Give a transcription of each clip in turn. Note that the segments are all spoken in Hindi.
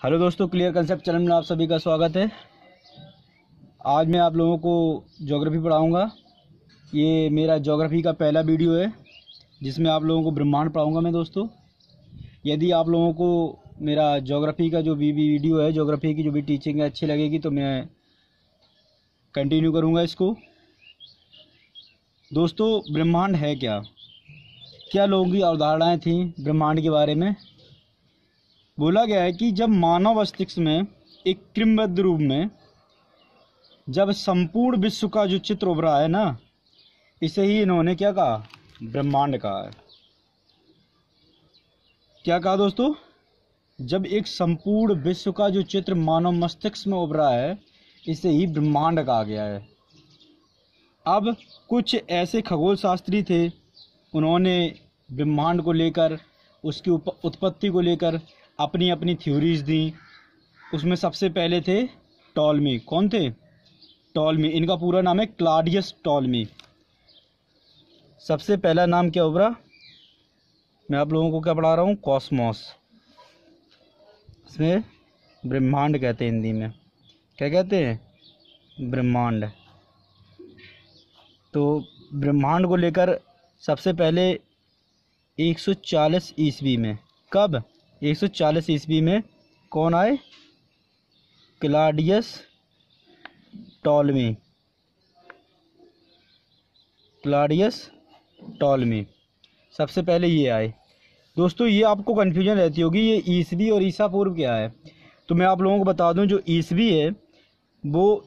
हेलो दोस्तों, क्लियर कंसेप्ट चैनल में आप सभी का स्वागत है। आज मैं आप लोगों को ज्योग्राफी पढ़ाऊंगा। ये मेरा ज्योग्राफी का पहला वीडियो है जिसमें आप लोगों को ब्रह्मांड पढ़ाऊंगा मैं। दोस्तों, यदि आप लोगों को मेरा ज्योग्राफी का जो भी वीडियो है, ज्योग्राफी की जो भी टीचिंग है अच्छी लगेगी तो मैं कंटिन्यू करूँगा इसको। दोस्तों, ब्रह्मांड है क्या? क्या लोगों की अवधारणाएँ थीं ब्रह्मांड के बारे में? बोला गया है कि जब मानव मस्तिष्क में एक क्रमबद्ध रूप में जब संपूर्ण विश्व का जो चित्र उभरा है ना, इसे ही इन्होंने क्या कहा? ब्रह्मांड कहा है। क्या कहा दोस्तों? जब एक संपूर्ण विश्व का जो चित्र मानव मस्तिष्क में उभरा है, इसे ही ब्रह्मांड कहा गया है। अब कुछ ऐसे खगोल शास्त्री थे, उन्होंने ब्रह्मांड को लेकर, उसकी उत्पत्ति को लेकर अपनी अपनी थ्योरीज दी। उसमें सबसे पहले थे टॉलमी। कौन थे? टॉलमी। इनका पूरा नाम है क्लॉडियस टॉलमी। सबसे पहला नाम क्या उभरा? मैं आप लोगों को क्या पढ़ा रहा हूँ? कॉस्मोस। इसमें ब्रह्मांड कहते हैं, हिंदी में क्या कहते हैं? ब्रह्मांड। तो ब्रह्मांड को लेकर सबसे पहले 140 ईस्वी में, कब? 140 ईस्वी में कौन आए? Claudius Ptolemy. क्लॉडियस टॉलमी सबसे पहले ये आए। दोस्तों, ये आपको कन्फ्यूजन रहती होगी, ये ईसवी और ईसा पूर्व क्या है? तो मैं आप लोगों को बता दूं, जो ईसवी है वो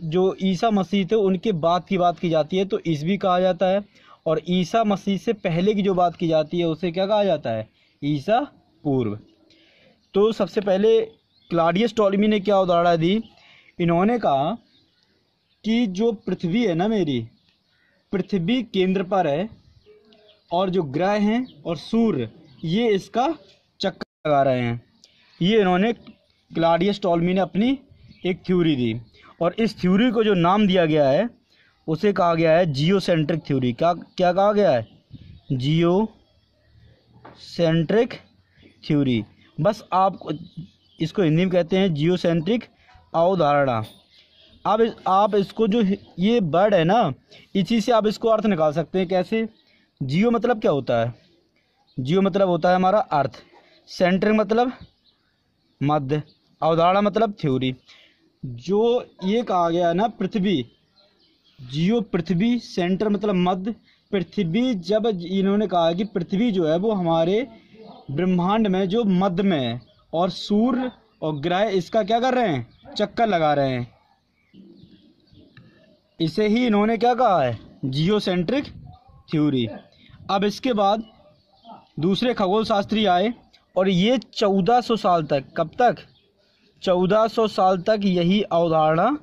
जो ईसा मसीह थे उनके बाद की बात की जाती है, तो ईसवी कहा जाता है। और ईसा मसीह से पहले की जो बात की जाती है उसे क्या कहा जाता है? ईसा पूर्व। तो सबसे पहले क्लॉडियस टॉलमी ने क्या अवधारणा दी? इन्होंने कहा कि जो पृथ्वी है ना, मेरी पृथ्वी केंद्र पर है और जो ग्रह हैं और सूर्य ये इसका चक्कर लगा रहे हैं। ये इन्होंने क्लॉडियस टॉलमी ने अपनी एक थ्योरी दी, और इस थ्योरी को जो नाम दिया गया है उसे कहा गया है जियोसेंट्रिक थ्योरी। क्या कहा गया है? Geocentric theory. बस आप इसको हिंदी में कहते हैं जियोसेंट्रिक अवधारणा। अब आप इसको, जो ये वर्ड है ना, इसी से आप इसको अर्थ निकाल सकते हैं। कैसे? जियो मतलब क्या होता है? जियो मतलब होता है हमारा अर्थ, सेंट्रिक मतलब मध्य, अवधारणा मतलब थ्योरी। जो ये कहा गया है ना, पृथ्वी, जियो पृथ्वी, सेंटर मतलब मध्य, पृथ्वी। जब इन्होंने कहा कि पृथ्वी जो है वो हमारे ब्रह्मांड में जो मध्य में है, और सूर्य और ग्रह इसका क्या कर रहे हैं? चक्कर लगा रहे हैं। इसे ही इन्होंने क्या कहा है? Geocentric theory. अब इसके बाद दूसरे खगोल शास्त्री आए, और ये 1400 साल तक, कब तक? 1400 साल तक यही अवधारणा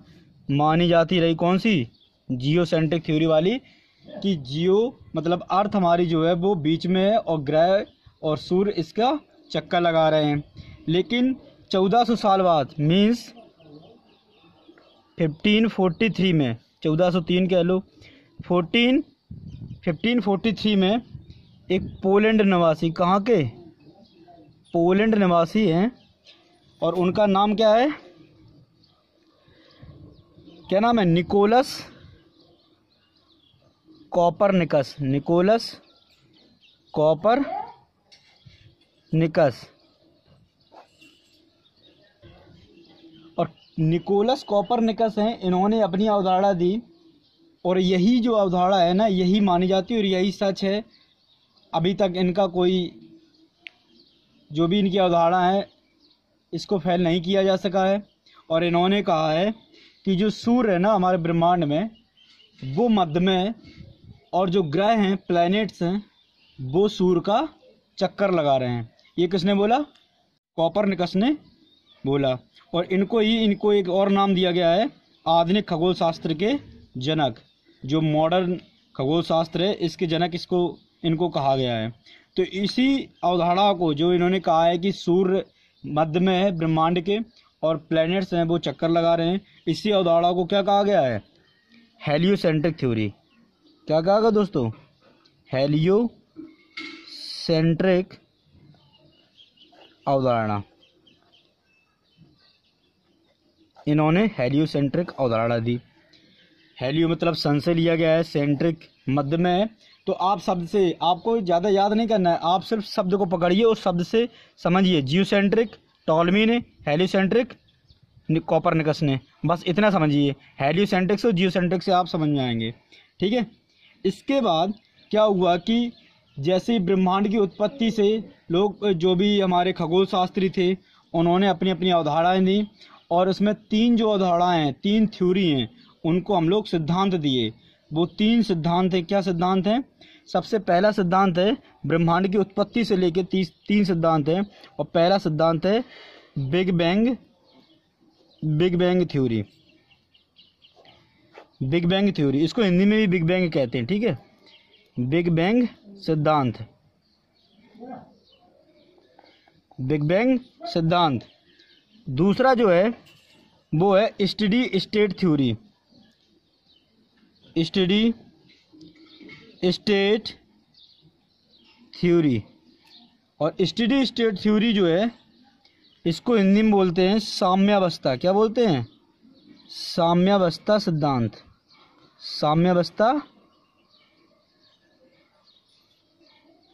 मानी जाती रही। कौन सी? जियोसेंट्रिक थ्योरी वाली, कि जियो मतलब अर्थ हमारी जो है वो बीच में है और ग्रह और सूर्य इसका चक्कर लगा रहे हैं। लेकिन 1400 साल बाद, मीन्स 1543 में, 1403 कह लो, 1543 में एक पोलैंड निवासी, कहाँ के? पोलैंड निवासी हैं, और उनका नाम क्या है? क्या नाम है? Nicolaus Copernicus. Nicolaus Copernicus. और निकोलस कॉपरनिकस हैं, इन्होंने अपनी अवधारणा दी, और यही जो अवधारणा है ना, यही मानी जाती है और यही सच है। अभी तक इनका कोई, जो भी इनकी अवधारणा है, इसको फेल नहीं किया जा सका है। और इन्होंने कहा है कि जो सूर्य है ना हमारे ब्रह्मांड में, वो मध्य में है, और जो ग्रह हैं, प्लैनेट्स हैं, वो सूर्य का चक्कर लगा रहे हैं। ये किसने बोला? कॉपरनिकस ने बोला। और इनको एक और नाम दिया गया है, आधुनिक खगोल शास्त्र के जनक। जो मॉडर्न खगोल शास्त्र है इसके जनक इनको कहा गया है। तो इसी अवधारणा को, जो इन्होंने कहा है कि सूर्य मध्य में है ब्रह्मांड के और प्लैनेट्स हैं वो चक्कर लगा रहे हैं, इसी अवधारणा को क्या कहा गया है? Heliocentric theory. क्या कहा गया दोस्तों? हेलियोसेंट्रिक अवधारणा। इन्होंने हेलियोसेंट्रिक अवधारणा दी। हेलियो मतलब सन से लिया गया है, सेंट्रिक मध्य में है। तो आप शब्द से, आपको ज़्यादा याद नहीं करना है, आप सिर्फ शब्द को पकड़िए और शब्द से समझिए। जियोसेंट्रिक टॉलमी ने, हेलियोसेंट्रिक कोपरनिकस ने, बस इतना समझिए। हेलियोसेंट्रिक से जियोसेंट्रिक से आप समझ में आएंगे, ठीक है। इसके बाद क्या हुआ कि जैसे ही ब्रह्मांड की उत्पत्ति से लोग, जो भी हमारे खगोल शास्त्री थे, उन्होंने अपनी अपनी अवधारणाएं दी, और उसमें 3 जो अवधारणाएं हैं, 3 थ्योरी हैं, उनको हम लोग सिद्धांत दिए। वो 3 सिद्धांत हैं। क्या सिद्धांत हैं? सबसे पहला सिद्धांत है ब्रह्मांड की उत्पत्ति से लेकर 3 सिद्धांत हैं, और पहला सिद्धांत है big bang theory. Big bang theory, इसको हिंदी में भी बिग बैंग कहते हैं, ठीक है। बिग बैंग सिद्धांत, बिग बैंग सिद्धांत। दूसरा जो है वो है steady state theory. Steady state theory, और स्टेडी स्टेट थ्योरी जो है, इसको हिंदी में बोलते हैं साम्यावस्था। क्या बोलते हैं? साम्यावस्था सिद्धांत। साम्यावस्था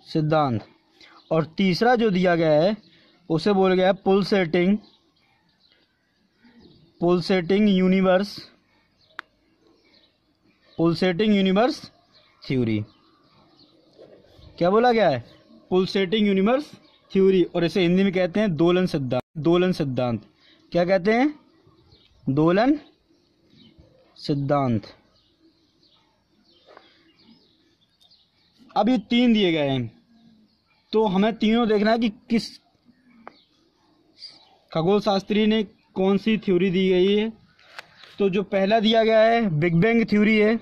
सिद्धांत। और तीसरा जो दिया गया है उसे बोला गया है पुलसेटिंग यूनिवर्स थ्योरी। क्या बोला गया है? पुलसेटिंग यूनिवर्स थ्योरी, और इसे हिंदी में कहते हैं दोलन सिद्धांत। क्या कहते हैं? दोलन सिद्धांत। अब ये 3 दिए गए हैं, तो हमें तीनों देखना है कि किस खगोल शास्त्री ने कौन सी थ्योरी दी गई है। तो जो पहला दिया गया है बिग बैंग थ्योरी है।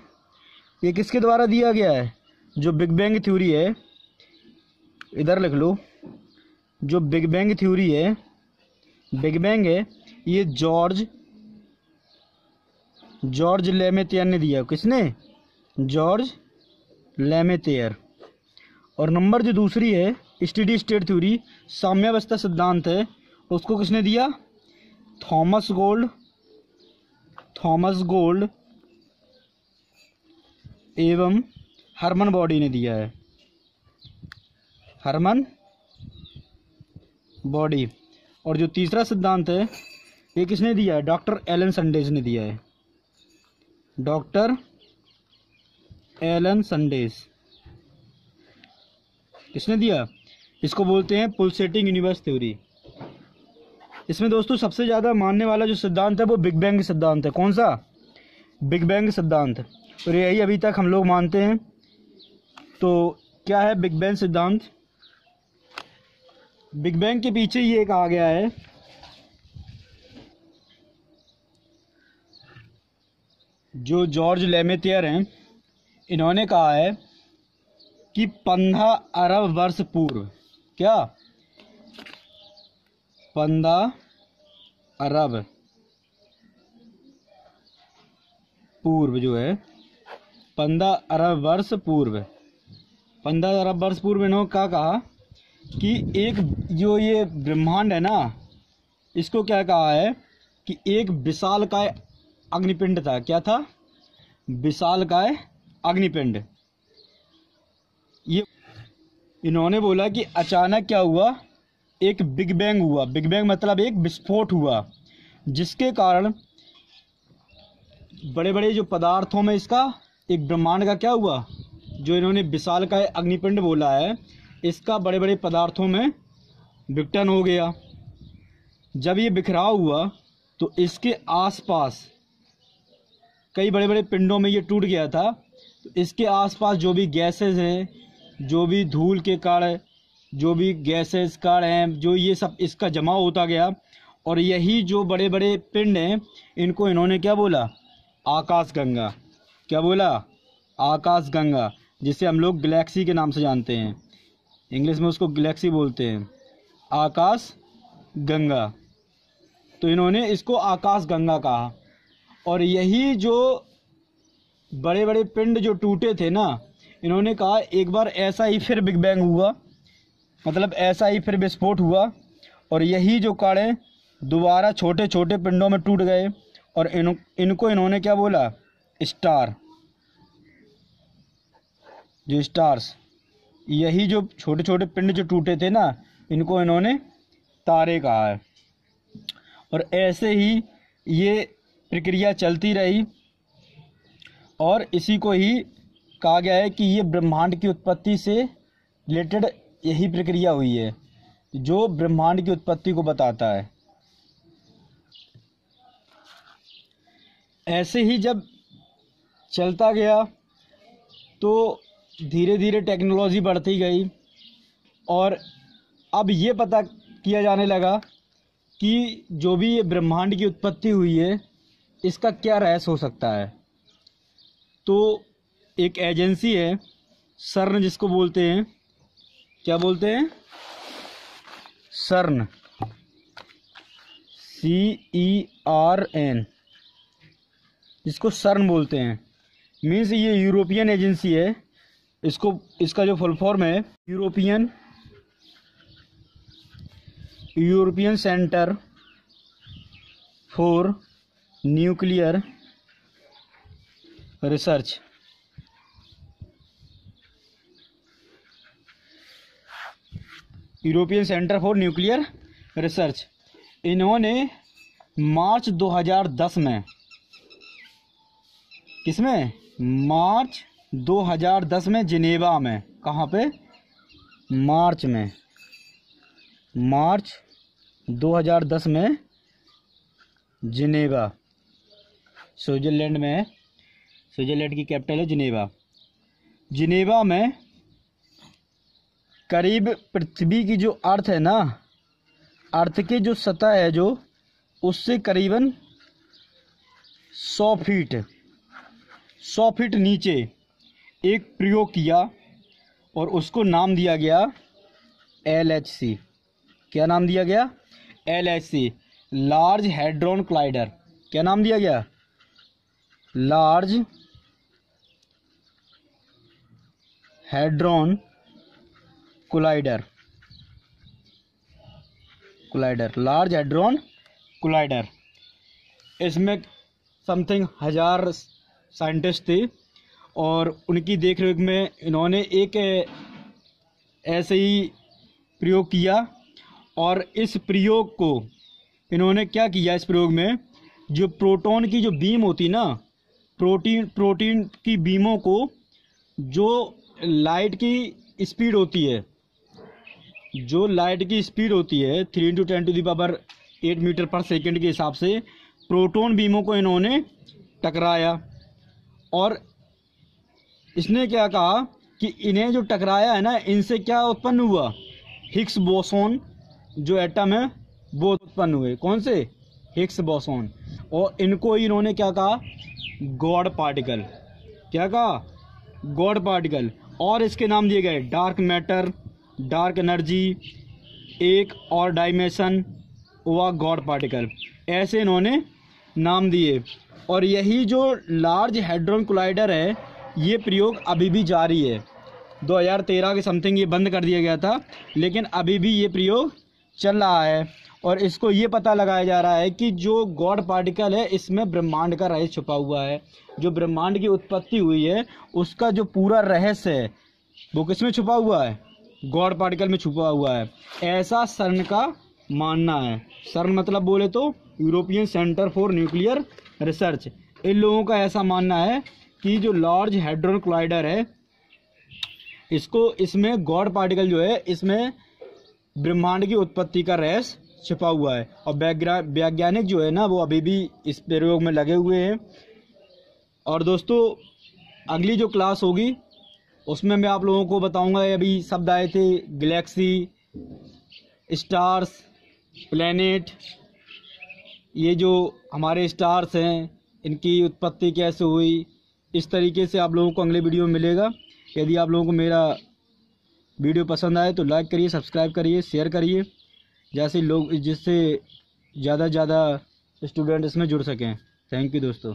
ये किसके द्वारा दिया गया है? जो बिग बैंग थ्योरी है, इधर लिख लो। जो बिग बैंग थ्योरी है, बिग बैंग है, ये जॉर्ज लेमेथियर ने दिया। किसने? जॉर्ज लेमेथियर। और नंबर जो दूसरी है स्टेडी स्टेट थ्योरी, साम्यावस्था सिद्धांत है, उसको किसने दिया? थॉमस गोल्ड एवं हरमन बॉडी ने दिया है। हरमन बॉडी। और जो तीसरा सिद्धांत है, ये किसने दिया है? डॉक्टर एलन संडेज ने दिया है। डॉक्टर एलन संडेज किसने दिया? इसको बोलते हैं पुलसेटिंग यूनिवर्स थ्योरी। इसमें दोस्तों सबसे ज़्यादा मानने वाला जो सिद्धांत है वो बिग बैंग सिद्धांत है। कौन सा? बिग बैंग सिद्धांत। और यही अभी तक हम लोग मानते हैं। तो क्या है बिग बैंग सिद्धांत? बिग बैंग के पीछे ये कहा गया है जो जॉर्ज लेमेथियर हैं, इन्होंने कहा है कि 15 अरब वर्ष पूर्व, क्या 15 अरब पूर्व जो है, 15 अरब वर्ष पूर्व, 15 अरब वर्ष पूर्व इन्होंने क्या कहा कि एक जो ये ब्रह्मांड है ना, इसको क्या कहा है कि एक विशालकाय अग्निपिंड था। क्या था? विशालकाय अग्निपिंड। ये इन्होंने बोला कि अचानक क्या हुआ, एक बिग बैंग हुआ। बिग बैंग मतलब एक विस्फोट हुआ, जिसके कारण बड़े बड़े जो पदार्थों में इसका एक ब्रह्मांड का क्या हुआ, जो इन्होंने विशालकाय अग्निपिंड बोला है, इसका बड़े बड़े पदार्थों में विघटन हो गया। जब ये बिखराव हुआ तो इसके आसपास कई बड़े बड़े पिंडों में ये टूट गया था। तो इसके आसपास जो भी गैसेस हैं, जो भी धूल के कण, जो भी गैसेस कण हैं, जो ये सब इसका जमा होता गया। और यही जो बड़े बड़े पिंड हैं, इनको इन्होंने क्या बोला? आकाश गंगा। क्या बोला? आकाश गंगा, जिसे हम लोग गैलेक्सी के नाम से जानते हैं। इंग्लिश में उसको गैलेक्सी बोलते हैं, आकाश गंगा। तो इन्होंने इसको आकाश गंगा कहा। और यही जो बड़े बड़े पिंड जो टूटे थे ना, इन्होंने कहा एक बार ऐसा ही फिर बिग बैंग हुआ, मतलब ऐसा ही फिर विस्फोट हुआ, और यही जो कण दोबारा छोटे छोटे पिंडों में टूट गए। और इनको इन्होंने क्या बोला, स्टार, जो स्टार्स, यही जो छोटे छोटे पिंड जो टूटे थे ना, इनको इन्होंने तारे कहा है। और ऐसे ही ये प्रक्रिया चलती रही और इसी को ही कहा गया है कि ये ब्रह्मांड की उत्पत्ति से रिलेटेड यही प्रक्रिया हुई है जो ब्रह्मांड की उत्पत्ति को बताता है। ऐसे ही जब चलता गया तो धीरे धीरे टेक्नोलॉजी बढ़ती गई और अब ये पता किया जाने लगा कि जो भी ये ब्रह्मांड की उत्पत्ति हुई है इसका क्या रहस्य हो सकता है। तो एक एजेंसी है सर्न, जिसको बोलते हैं, क्या बोलते हैं, सर्न, CERN, जिसको सर्न बोलते हैं। मीन्स ये यूरोपियन एजेंसी है। इसका जो फुल फॉर्म है European centre for nuclear research. European centre for nuclear research. इन्होंने मार्च 2010 में, किसमें, मार्च 2010 में जिनेवा में, कहाँ पे, मार्च 2010 में जिनेवा, स्विट्जरलैंड में है, स्विट्जरलैंड की कैपिटल है जिनेवा। जिनेवा में करीब पृथ्वी की जो अर्थ है ना, अर्थ की जो सतह है जो, उससे करीबन 100 फीट नीचे एक प्रयोग किया और उसको नाम दिया गया LHC। क्या नाम दिया गया, LHC, लार्ज हैड्रॉन कोलाइडर। क्या नाम दिया गया, large hadron collider, large hadron collider. इसमें समथिंग 1000 साइंटिस्ट थे और उनकी देखरेख में इन्होंने एक ऐसे ही प्रयोग किया। और इस प्रयोग को इन्होंने क्या किया, इस प्रयोग में जो प्रोटॉन की जो बीम होती ना, प्रोटीन की बीमों को, जो लाइट की स्पीड होती है, 3 × 10⁸ मीटर पर सेकंड के हिसाब से प्रोटॉन बीमों को इन्होंने टकराया। और इसने क्या कहा कि इन्हें जो टकराया है ना, इनसे क्या उत्पन्न हुआ, हिग्स बोसॉन जो एटम है वो उत्पन्न हुए। कौन से, हिग्स बोसॉन। और इनको इन्होंने क्या कहा, गॉड पार्टिकल। क्या कहा, गॉड पार्टिकल। और इसके नाम दिए गए डार्क मैटर, डार्क एनर्जी, एक और डायमेंशन हुआ गॉड पार्टिकल। ऐसे इन्होंने नाम दिए। और यही जो लार्ज हैड्रॉन कोलाइडर है, ये प्रयोग अभी भी जारी है। 2013 के समथिंग ये बंद कर दिया गया था, लेकिन अभी भी ये प्रयोग चल रहा है। और इसको ये पता लगाया जा रहा है कि जो गॉड पार्टिकल है, इसमें ब्रह्मांड का रहस्य छुपा हुआ है। जो ब्रह्मांड की उत्पत्ति हुई है उसका जो पूरा रहस्य है वो किसमें छुपा हुआ है, गॉड पार्टिकल में छुपा हुआ है। ऐसा सर्न का मानना है। सर्न मतलब बोले तो European centre for nuclear research. इन लोगों का ऐसा मानना है कि जो लार्ज हैड्रॉन कोलाइडर है, इसमें गॉड पार्टिकल जो है, इसमें ब्रह्मांड की उत्पत्ति का रहस्य छिपा हुआ है। और वैज्ञानिक जो है ना, वो अभी भी इस प्रयोग में लगे हुए हैं। और दोस्तों, अगली जो क्लास होगी उसमें मैं आप लोगों को बताऊंगा, अभी शब्द आए थे गैलेक्सी, स्टार्स, प्लैनेट, ये जो हमारे स्टार्स हैं इनकी उत्पत्ति कैसे हुई, इस तरीके से आप लोगों को अगले वीडियो में मिलेगा। यदि आप लोगों को मेरा वीडियो पसंद आए तो लाइक करिए, सब्सक्राइब करिए, शेयर करिए, जिससे ज़्यादा से ज़्यादा स्टूडेंट इसमें जुड़ सकें। थैंक यू दोस्तों।